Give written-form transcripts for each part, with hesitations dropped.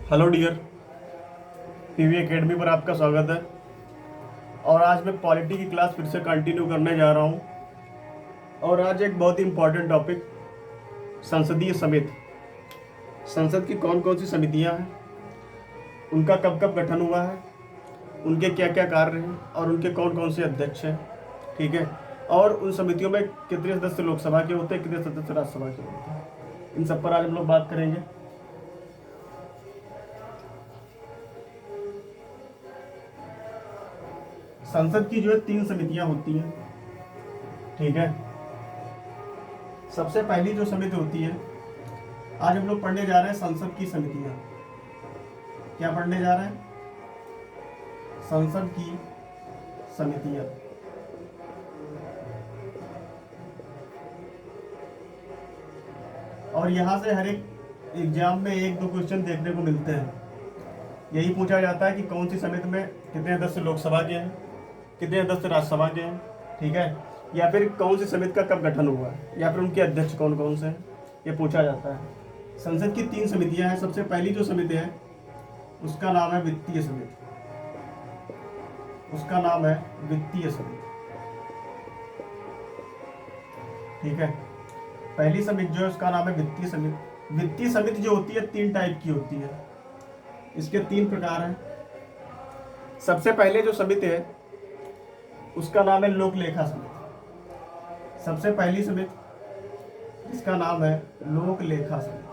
Hello dear, PV academy पर आपका स्वागत है। और आज मैं पॉलिटी की क्लास फिर से कंटिन्यू करने जा रहा हूँ। और आज एक बहुत ही इम्पोर्टेंट टॉपिक, संसदीय समिति। संसद की कौन कौन सी समितियाँ हैं, उनका कब कब गठन हुआ है, उनके क्या क्या कार्य हैं और उनके कौन कौन से अध्यक्ष हैं, ठीक है। और उन समितियों में कितने सदस्य लोकसभा के होते हैं, कितने सदस्य राज्यसभा के होते हैं, इन सब पर आज हम लोग बात करेंगे। संसद की जो है 3 समितियां होती हैं, ठीक है। सबसे पहली जो समिति होती है, आज हम लोग पढ़ने जा रहे हैं संसद की समितियां। क्या पढ़ने जा रहे हैं? संसद की समितियां। और यहां से हर एक एग्जाम में 1-2 क्वेश्चन देखने को मिलते हैं। यही पूछा जाता है कि कौन सी समिति में कितने सदस्य लोकसभा के हैं, कितने सदस्य राज्यसभा के हैं, ठीक है। या फिर कौन सी समिति का कब गठन हुआ है, या फिर उनके अध्यक्ष कौन कौन से हैं, ये पूछा जाता है। संसद की 3 समितियां हैं। सबसे पहली जो समिति है उसका नाम है वित्तीय समिति। उसका नाम है वित्तीय समिति, ठीक है। पहली समिति जो है उसका नाम है वित्तीय समिति। वित्तीय समिति जो होती है 3 टाइप की होती है। इसके 3 प्रकार हैं। सबसे पहले जो समिति है उसका नाम है लोक लेखा समिति। सबसे पहली समिति इसका नाम है लोक लेखा समिति।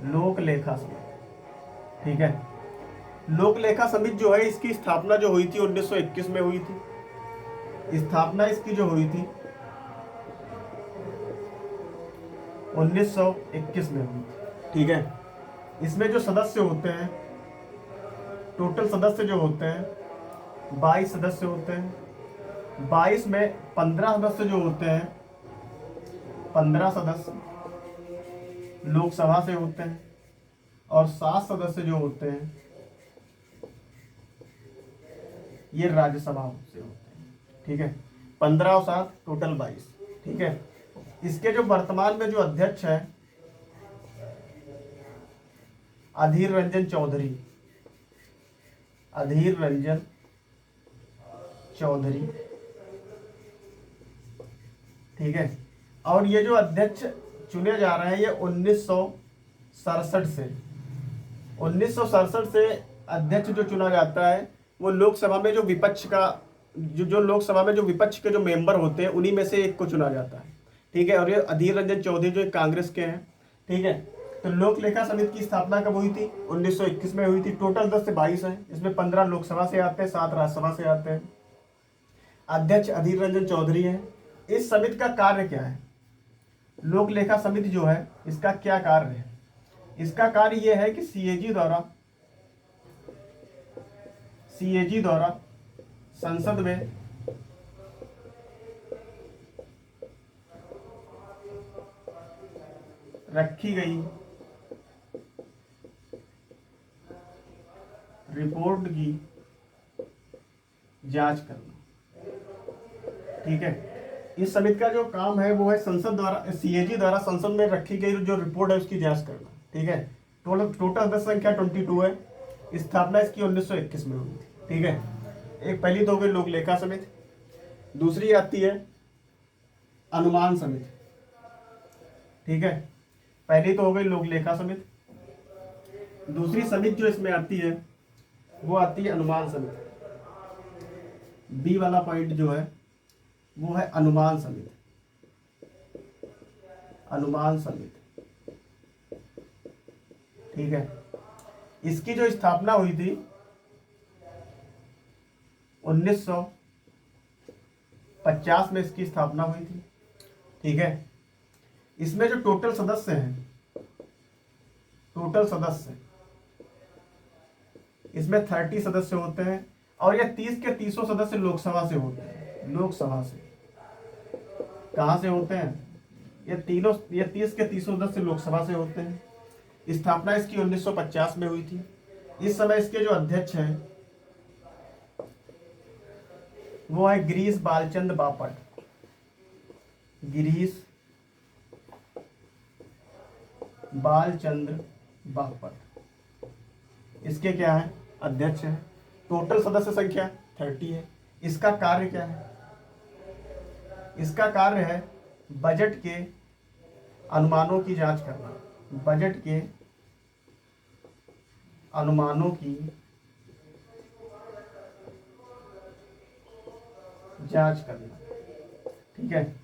लोक लेखा समिति, ठीक है। लोक लेखा समिति जो है, इसकी स्थापना जो हुई थी 1921 में हुई थी। स्थापना इसकी जो हुई थी 1921 में हुई थी, ठीक है। इसमें जो सदस्य होते हैं, टोटल सदस्य जो होते हैं 22 सदस्य होते हैं। 22 में 15 सदस्य जो होते हैं, 15 सदस्य लोकसभा से होते हैं। और 7 सदस्य जो होते हैं ये राज्यसभा से होते हैं, ठीक है। 15 और 7 टोटल 22, ठीक है। इसके जो वर्तमान में जो अध्यक्ष है अधीर रंजन चौधरी। अधीर रंजन चौधरी, ठीक है। और ये जो अध्यक्ष चुने जा रहे हैं ये 1967 से 1967 से अध्यक्ष जो चुना जाता है वो लोकसभा में जो विपक्ष का जो लोकसभा में जो विपक्ष के जो मेंबर होते हैं उन्हीं में से एक को चुना जाता है, ठीक है। और ये अधीर रंजन चौधरी जो कांग्रेस के हैं, ठीक है। तो लोक लेखा समिति की स्थापना कब हुई थी? 1921 में हुई थी। टोटल 10 से 22 है। इसमें 15 लोकसभा से आते हैं, 7 राज्यसभा से आते हैं। अध्यक्ष अधीर रंजन चौधरी है। इस समिति का कार्य क्या है? लोक लेखा समिति जो है इसका क्या कार्य है? इसका कार्य यह है कि सीएजी द्वारा संसद में रखी गई रिपोर्ट की जांच करना, ठीक है। इस समिति का जो काम है वो है संसद द्वारा सीएजी द्वारा संसद में रखी गई जो रिपोर्ट है उसकी जांच करना, ठीक है। टोटल सदस्य संख्या 22 है। स्थापना इसकी 1921 में हुई थी, ठीक है। एक पहली तो हो गई लोक लेखा समिति। दूसरी आती है अनुमान समिति, ठीक है। पहली तो हो गई लोक लेखा समिति। दूसरी समिति जो इसमें आती है वो आती है अनुमान समिति। बी वाला पॉइंट जो है वो है अनुमान समिति। अनुमान समिति, ठीक है। इसकी जो स्थापना हुई थी 1950 में इसकी स्थापना हुई थी, ठीक है। इसमें जो टोटल सदस्य हैं, टोटल सदस्य इसमें 30 सदस्य होते हैं। और ये 30 के 30 सदस्य लोकसभा से होते हैं। लोकसभा से कहां से होते हैं? ये 30 के 30 सदस्य लोकसभा से होते हैं। स्थापना इसकी 1950 में हुई थी। इस समय इसके जो अध्यक्ष हैं वो है गिरीश बालचंद बापट। गिरीश बालचंद्र बापट, इसके क्या है, अध्यक्ष है। टोटल सदस्य संख्या 30 है। इसका कार्य क्या है, इसका कार्य है बजट के अनुमानों की जांच करना, बजट के अनुमानों की जांच करना। ठीक है,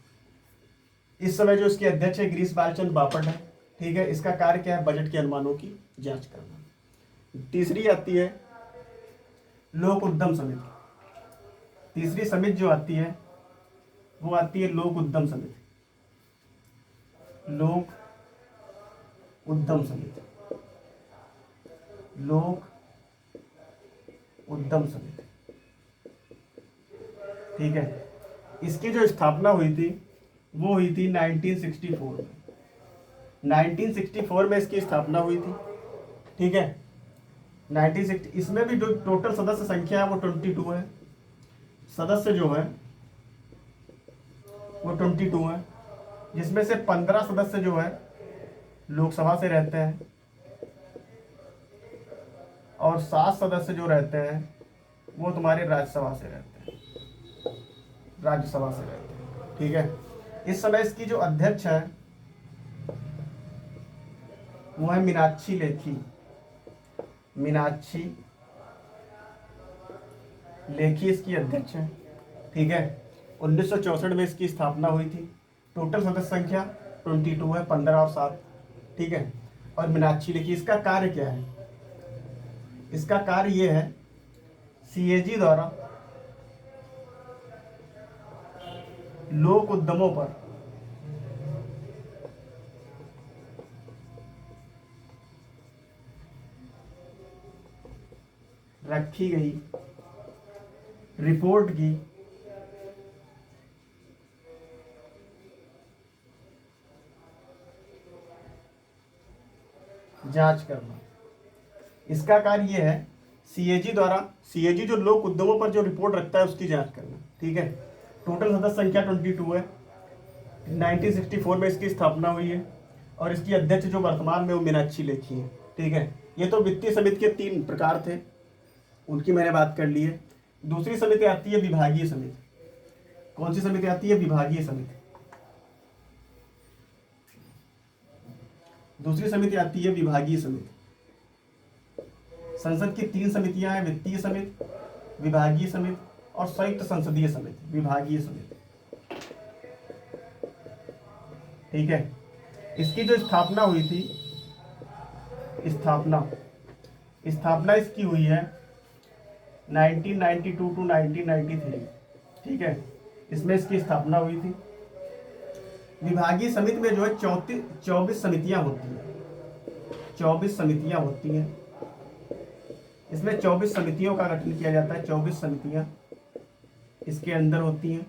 इस समय जो इसके अध्यक्ष है गिरीश बालचंद बापट है। ठीक है, इसका कार्य क्या है, बजट के अनुमानों की जांच करना। तीसरी आती है लोक उद्यम समिति। तीसरी समिति जो आती है वो आती है लोक उद्यम समिति, लोक उद्यम समिति, लोक उद्यम समिति। ठीक है, इसकी जो स्थापना हुई थी वो हुई थी 1964 में। 1964 में इसकी स्थापना हुई थी। ठीक है, 1960, इसमें भी जो टोटल सदस्य संख्या है वो 22 है। सदस्य जो है वो 22 है, जिसमें से 15 सदस्य जो है लोकसभा से रहते हैं और 7 सदस्य जो रहते हैं वो तुम्हारे राज्यसभा से रहते हैं, राज्यसभा से रहते हैं। ठीक है, इस समय इसकी जो अध्यक्ष है वो है मीनाक्षी लेखी, मीनाक्षी लेखी इसकी अध्यक्ष है। ठीक है, 1964 में इसकी स्थापना हुई थी। टोटल सदस्य संख्या 22 है, 15 और 7। ठीक है, और मीनाक्षी लेखी, इसका कार्य क्या है, इसका कार्य ये है सीएजी द्वारा लोक उद्यमों पर रखी गई रिपोर्ट की जांच करना। इसका कार्य यह है सीएजी द्वारा, सीएजी जो लोक उद्यमों पर जो रिपोर्ट रखता है उसकी जांच करना। ठीक है, टोटल सदस्य संख्या 22 है। 1964 में इसकी स्थापना हुई है और इसकी अध्यक्ष जो वर्तमान में वो मीनाक्षी लेखी है। ठीक है, ये तो वित्तीय समिति के 3 प्रकार थे, उनकी मैंने बात कर ली है। दूसरी समिति आती है विभागीय समिति। कौन सी समिति आती है, विभागीय समिति। दूसरी समिति आती है विभागीय समिति। संसद की 3 समितियां हैं, वित्तीय समिति, विभागीय समिति और संयुक्त संसदीय समिति, विभागीय समिति। ठीक है, इसकी जो स्थापना हुई थी, स्थापना इसकी हुई है 1992 टू 1993। ठीक है, इसमें इसकी स्थापना हुई थी। विभागीय समिति में जो है 24 समितियां होती हैं, 24 समितियां होती हैं। इसमें 24 समितियों का गठन किया जाता है, 24 समितियां इसके अंदर होती हैं।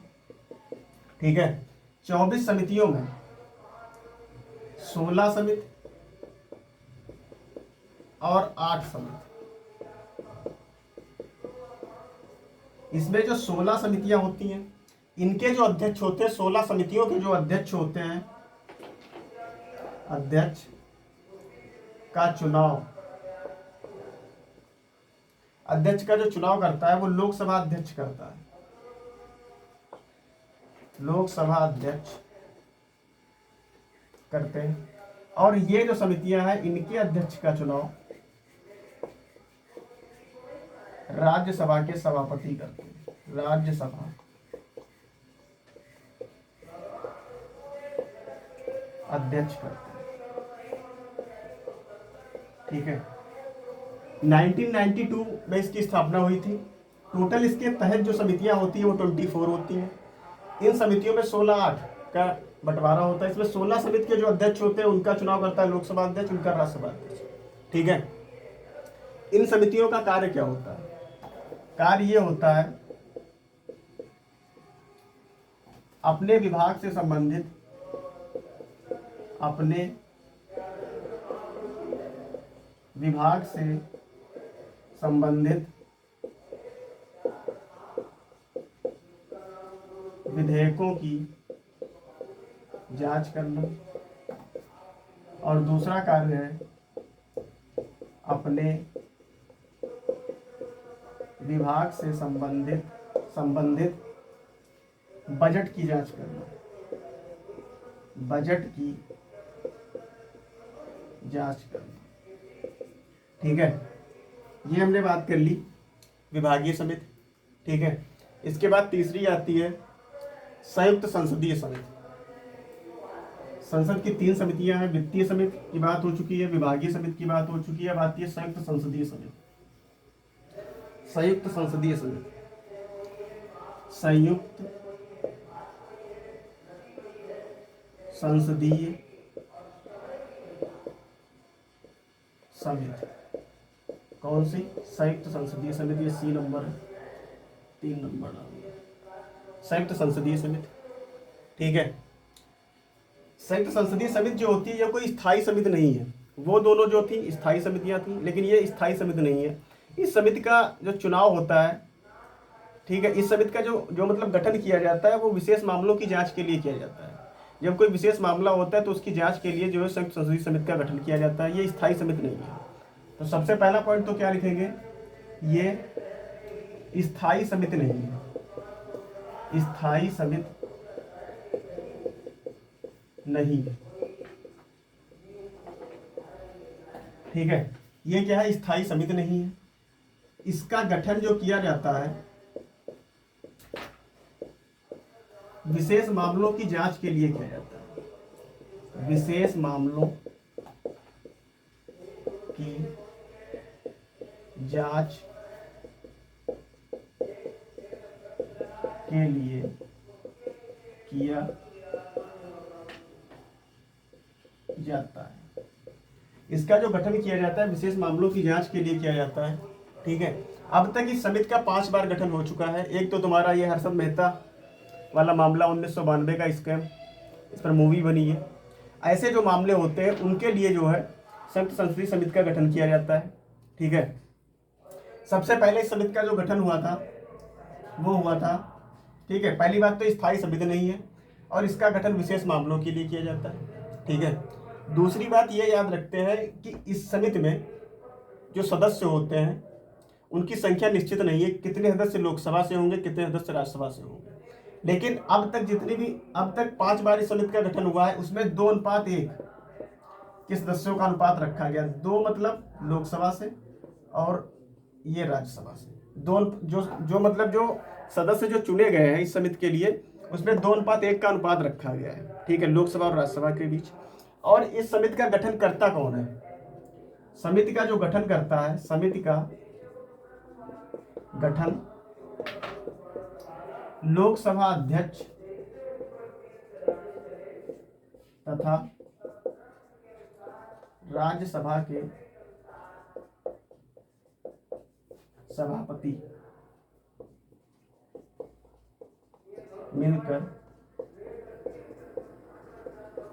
ठीक है, 24 समितियों में 16 समिति और 8 समिति। इसमें जो 16 समितियां होती हैं इनके जो अध्यक्ष होते हैं, 16 समितियों के जो अध्यक्ष होते हैं, अध्यक्ष का चुनाव, अध्यक्ष का जो चुनाव करता है वो लोकसभा अध्यक्ष करता है, लोकसभा अध्यक्ष करते हैं। और ये जो समितियां हैं इनके अध्यक्ष का चुनाव राज्यसभा के सभापति करते हैं, राज्यसभा अध्यक्ष करते हैं। ठीक है, 1992 में इसकी स्थापना हुई थी। टोटल इसके तहत जो समितियां होती है वो 24 होती हैं। इन समितियों में 16-8 का बंटवारा होता है। इसमें 16 समिति के जो अध्यक्ष होते हैं उनका चुनाव करता है लोकसभा अध्यक्ष, उनका राज्यसभा अध्यक्ष। ठीक है, इन समितियों का कार्य क्या होता है, कार्य ये होता है अपने विभाग से संबंधित, अपने विभाग से संबंधित विधेयकों की जांच करना और दूसरा कार्य है अपने विभाग से संबंधित बजट की जांच करना, बजट की जांच करना। ठीक है, ये हमने बात कर ली विभागीय समिति। ठीक है, इसके बाद तीसरी आती है संयुक्त संसदीय समिति। संसद की 3 समितियां हैं, वित्तीय समिति की बात हो चुकी है, विभागीय समिति की बात हो चुकी है, अब आती है संयुक्त संसदीय समिति। संयुक्त संसदीय समिति, संयुक्त संसदीय समिति। कौन सी? संयुक्त संसदीय समिति। सी नंबर 3 नंबर डाल दिया, संयुक्त संसदीय समिति। ठीक है, संयुक्त संसदीय समिति जो होती है ये कोई स्थायी समिति नहीं है। वो दोनों जो थी स्थायी समितियां थी, लेकिन ये स्थायी समिति नहीं है। इस समिति का जो चुनाव होता है, ठीक है, इस समिति का जो मतलब गठन किया जाता है वो विशेष मामलों की जांच के लिए किया जाता है। जब कोई विशेष मामला होता है तो उसकी जांच के लिए जो है संयुक्त संसदीय समिति का गठन किया जाता है। ये स्थायी समिति नहीं है। तो सबसे पहला पॉइंट तो क्या लिखेंगे, ये स्थायी समिति नहीं है, स्थायी समिति नहीं है। ठीक है, ये क्या है? स्थायी समिति नहीं है। इसका गठन जो किया जाता है विशेष मामलों की जांच के लिए किया जाता है, विशेष मामलों की जांच के लिए किया जाता है। इसका जो गठन किया जाता है विशेष मामलों की जांच के लिए किया जाता है। ठीक है, अब तक इस समिति का 5 बार गठन हो चुका है। एक तो तुम्हारा ये हर्षद मेहता वाला मामला 1992 का स्कैम, इस पर मूवी बनी है। ऐसे जो मामले होते हैं उनके लिए जो है संयुक्त संसदीय समिति का गठन किया जाता है। ठीक है, सबसे पहले इस समिति का जो गठन हुआ था वो हुआ था, ठीक है, पहली बात तो स्थायी समिति नहीं है और इसका गठन विशेष मामलों के लिए किया जाता है। ठीक है, दूसरी बात ये याद रखते हैं कि इस समिति में जो सदस्य होते हैं उनकी संख्या निश्चित नहीं है, कितने सदस्य लोकसभा से होंगे, कितने सदस्य राज्यसभा से होंगे। लेकिन अब तक 5 बार इस समिति का गठन हुआ है, उसमें 2:1 के सदस्यों का अनुपात रखा गया। 2 मतलब लोकसभा से और ये राज्यसभा से। जो सदस्य जो चुने गए हैं इस समिति के लिए उसमें 2:1 का अनुपात रखा गया है। ठीक है, लोकसभा और राज्यसभा के बीच। और इस समिति का गठन करता कौन है? समिति का जो गठन करता है, समिति का गठन लोकसभा अध्यक्ष तथा राज्यसभा के सभापति मिलकर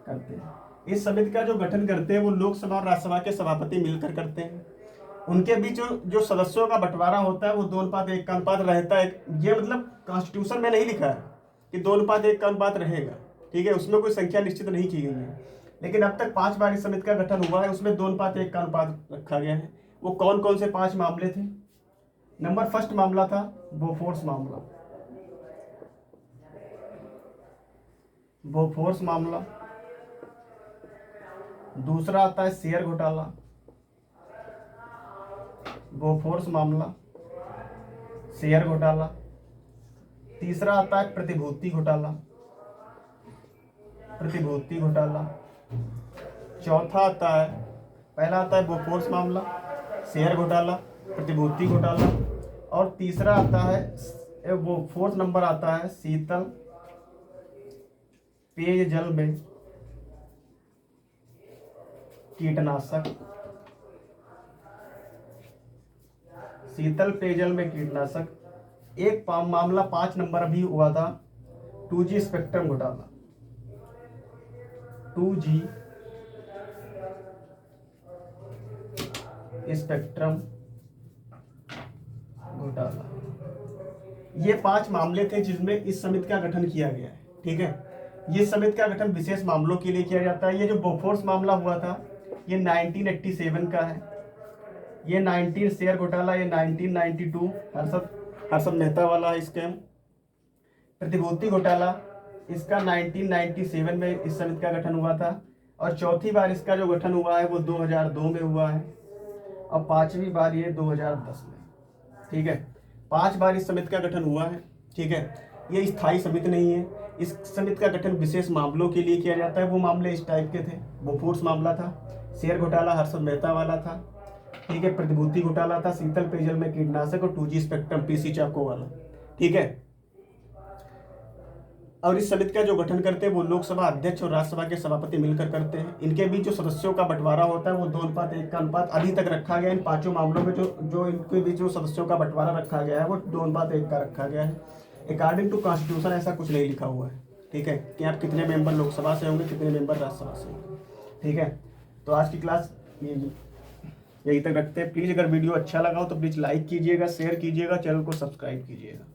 करते हैं। इस समिति का जो गठन करते हैं वो लोकसभा और राज्यसभा के सभापति मिलकर करते हैं। उनके बीच जो सदस्यों का बंटवारा होता है वो 2:1 का अनुपात रहता है। ये मतलब कॉन्स्टिट्यूशन में नहीं लिखा है कि 2:1 का अनुपात रहेगा। ठीक है, उसमें कोई संख्या निश्चित नहीं की गई है, लेकिन अब तक 5 बार इस समिति का गठन हुआ है, उसमें 2:1 का अनुपात रखा गया है। वो कौन कौन से 5 मामले थे? नंबर फर्स्ट मामला था बोफोर्स मामला, बोफोर्स मामला। दूसरा आता है शेयर घोटाला, बोफोर्स मामला, शेयर घोटाला। तीसरा आता है प्रतिभूति घोटाला, प्रतिभूति घोटाला। चौथा आता है, पहला आता है बोफोर्स मामला, शेयर घोटाला, प्रतिभूति घोटाला, और तीसरा आता है वो 4th नंबर आता है शीतल पेयजल में कीटनाशक, शीतल पेयजल में कीटनाशक। एक मामला 5 नंबर अभी हुआ था 2G स्पेक्ट्रम घोटाला, 2G स्पेक्ट्रम घोटाला। ये 5 मामले थे जिसमें इस समिति का गठन किया गया है। ठीक है, ये समिति का गठन विशेष मामलों के लिए किया जाता है। ये जो बोफोर्स मामला हुआ था ये 1987 का है। ये 19 शेयर घोटाला ये 1992 हर्षद मेहता वाला स्कैम। प्रतिभूति घोटाला इसका 1997 में इस समिति का गठन हुआ था और चौथी बार इसका जो गठन हुआ है वो 2002 में हुआ है और पांचवी बार ये 2010 में। ठीक है, 5 बार इस समिति का गठन हुआ है। ठीक है, ये स्थायी समिति नहीं है। इस समिति का गठन विशेष मामलों के लिए किया जाता है। वो मामले इस टाइप के थे, बोफोर्स मामला था, शेयर घोटाला हर्षद मेहता वाला था, ठीक है, प्रतिभूति घोटाला था, शीतल पेयजल में कीटनाशक और 2G स्पेक्ट्रम पीसी चाको वाला। ठीक है, और इस समिति का जो गठन करते हैं वो लोकसभा अध्यक्ष और राज्यसभा के सभापति मिलकर करते हैं। इनके बीच जो सदस्यों का बंटवारा होता है वो 2:1 का अनुपात अभी तक रखा गया है। इन 5 मामलों में जो इनके बीच जो सदस्यों का बंटवारा रखा गया है वो 2:1 का रखा गया है। अकॉर्डिंग टू कॉन्स्टिट्यूशन ऐसा कुछ नहीं लिखा हुआ है। ठीक है, कि आप कितने मेंबर लोकसभा से होंगे, कितने मेंबर राज्यसभा से होंगे। ठीक है, तो आज की क्लास यही तक रखते हैं। प्लीज़ अगर वीडियो अच्छा लगा हो तो प्लीज़ लाइक कीजिएगा, शेयर कीजिएगा, चैनल को सब्सक्राइब कीजिएगा।